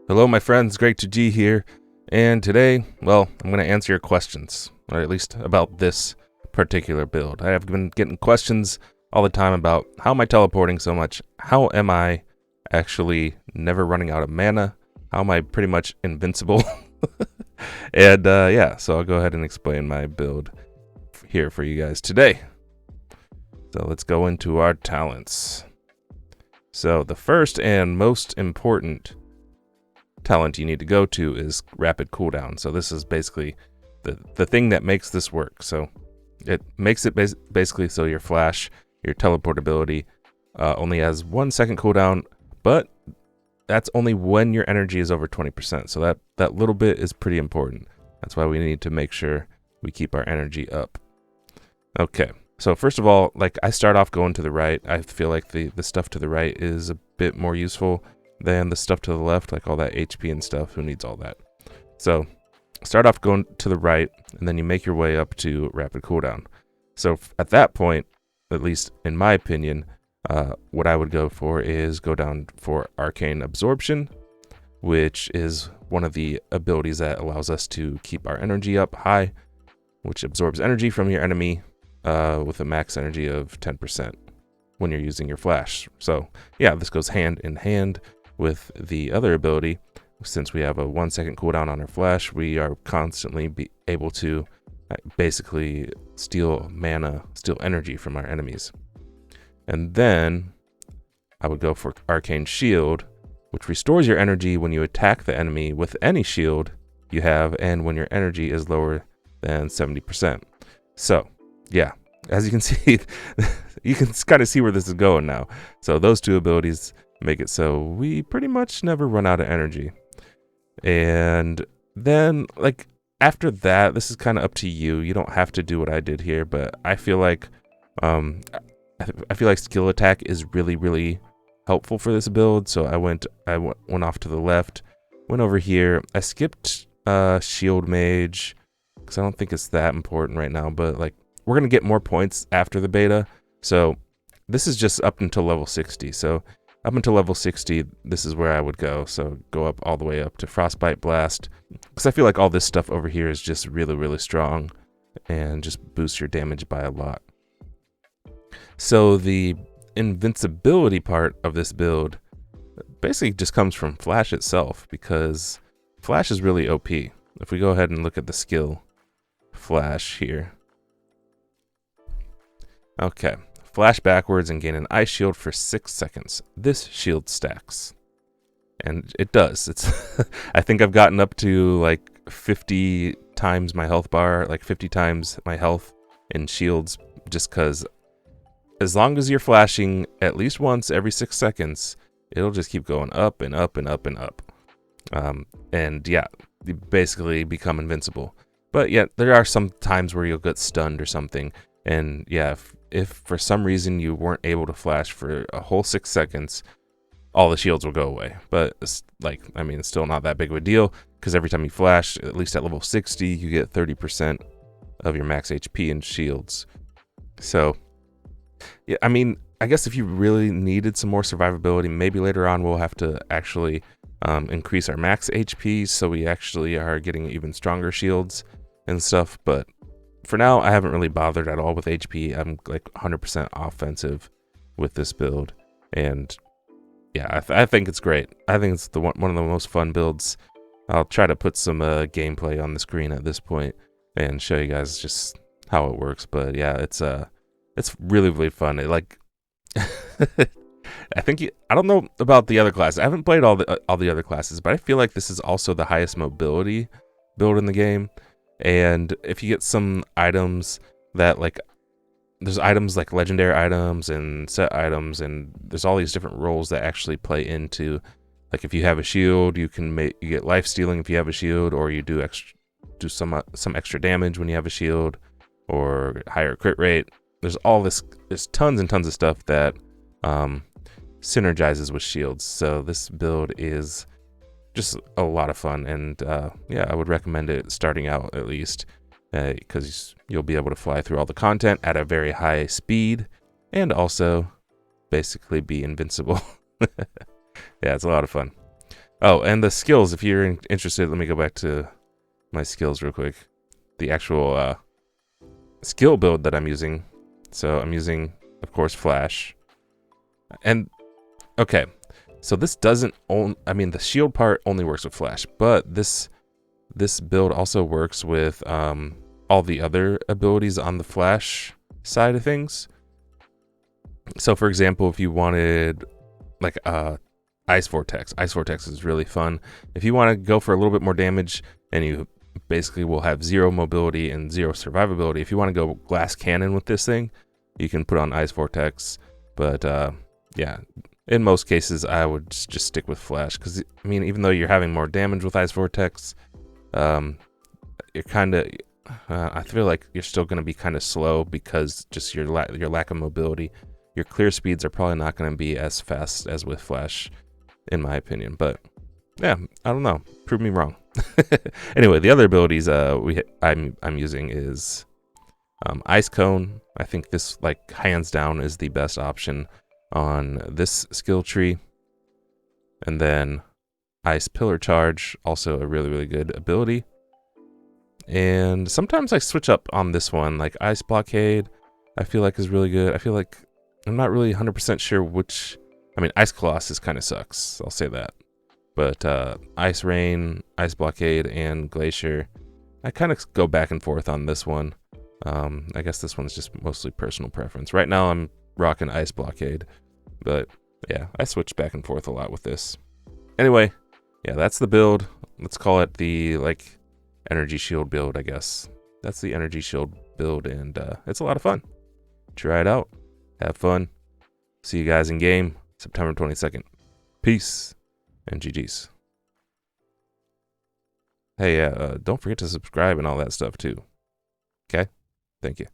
Hello, my friends. Great to G here. And today, well, I'm going to answer your questions, or at least about this particular build. I have been getting questions all the time about how am I teleporting so much? How am I actually never running out of mana? How am I pretty much invincible? And yeah, so I'll go ahead and explain my build here for you guys today. So let's go into our talents. So the first and most important talent you need to go to is rapid cooldown. So this is basically the thing that makes this work. So it makes it basically so your flash, your teleportability only has 1 second cooldown, but that's only when your energy is over 20%. So that little bit is pretty important. That's why we need to make sure we keep our energy up. Okay, so first of all, like I start off going to the right. I feel like the stuff to the right is a bit more useful than the stuff to the left, like all that HP and stuff. Who needs all that? So start off going to the right, and then you make your way up to rapid cooldown. So at that point, at least in my opinion, what I would go for is go down for Arcane Absorption, which is one of the abilities that allows us to keep our energy up high, which absorbs energy from your enemy with a max energy of 10% when you're using your flash. So yeah, this goes hand in hand with the other ability. Since we have a 1 second cooldown on our flash, we are constantly able to basically steal mana, steal energy from our enemies. And then I would go for Arcane Shield, which restores your energy when you attack the enemy with any shield you have and when your energy is lower than 70%. So yeah, as you can see, you can kind of see where this is going now. So those two abilities make it so we pretty much never run out of energy. And then like after that, this is kind of up to you. You don't have to do what I did here, but I feel like skill attack is really helpful for this build. So I went off to the left, went over here. I skipped shield mage because I don't think it's that important right now, but like we're gonna get more points after the beta. So this is just up until level 60. So up until level 60, this is where I would go. So go up all the way up to Frostbite Blast, because I feel like all this stuff over here is just really strong and just boosts your damage by a lot. So the invincibility part of this build basically just comes from Flash itself, because Flash is really OP. If we go ahead and look at the skill Flash here. Okay, flash backwards and gain an ice shield for 6 seconds. This shield stacks. And it does. It's I think I've gotten up to like 50 times my health bar, like 50 times my health in shields, just because as long as you're flashing at least once every 6 seconds, it'll just keep going up and up and up and up. And yeah, you basically become invincible. But yet there are some times where you'll get stunned or something. And yeah, if for some reason you weren't able to flash for a whole 6 seconds, all the shields will go away. But it's like, I mean, it's still not that big of a deal, because every time you flash, at least at level 60, you get 30% of your max HP in shields. So yeah, I mean, I guess if you really needed some more survivability, maybe later on we'll have to actually increase our max HP, so we actually are getting even stronger shields and stuff. But for now, I haven't really bothered at all with HP. I'm like 100% offensive with this build, and yeah, I think it's great. I think it's one of the most fun builds. I'll try to put some gameplay on the screen at this point and show you guys just how it works. But yeah, it's really fun. It like I don't know about the other classes. I haven't played all the other classes, but I feel like this is also the highest mobility build in the game. And if you get some items that like, there's items like legendary items and set items, and there's all these different roles that actually play into, like if you have a shield, you get life stealing if you have a shield, or you do some extra damage when you have a shield, or higher crit rate. There's tons and tons of stuff that synergizes with shields. So this build is just a lot of fun, and yeah, I would recommend it starting out at least, because you'll be able to fly through all the content at a very high speed and also basically be invincible. Yeah, it's a lot of fun. Oh, and the skills, if you're interested, let me go back to my skills real quick. The actual skill build that I'm using. So I'm using, of course, Flash. And, okay, so this doesn't own, I mean, the shield part only works with Flash, but this build also works with all the other abilities on the Flash side of things. So, for example, if you wanted, like, Ice Vortex is really fun. If you want to go for a little bit more damage, and you basically will have 0 mobility and 0 survivability, if you want to go Glass Cannon with this thing, you can put on Ice Vortex. But, yeah, in most cases, I would just stick with Flash. Because, I mean, even though you're having more damage with Ice Vortex, you're kind of... I feel like you're still going to be kind of slow because just your lack of mobility. Your clear speeds are probably not going to be as fast as with Flash, in my opinion. But yeah, I don't know. Prove me wrong. Anyway, the other abilities I'm using is Ice Cone. I think this, like, hands down is the best option on this skill tree. And then Ice Pillar Charge, also a really, really good ability. And sometimes I switch up on this one, like Ice Blockade, I feel like is really good. I feel like I'm not really 100% sure which. I mean, Ice Colossus kind of sucks, I'll say that. But Ice Rain, Ice Blockade, and Glacier, I kind of go back and forth on this one. I guess this one's just mostly personal preference. Right now I'm rocking Ice Blockade, but yeah, I switch back and forth a lot with this. Anyway, yeah, that's the build. Let's call it the, like, energy shield build, I guess. That's the energy shield build, and it's a lot of fun. Try it out. Have fun. See you guys in game September 22nd. Peace and GG's. Hey, don't forget to subscribe and all that stuff too. Okay? Thank you.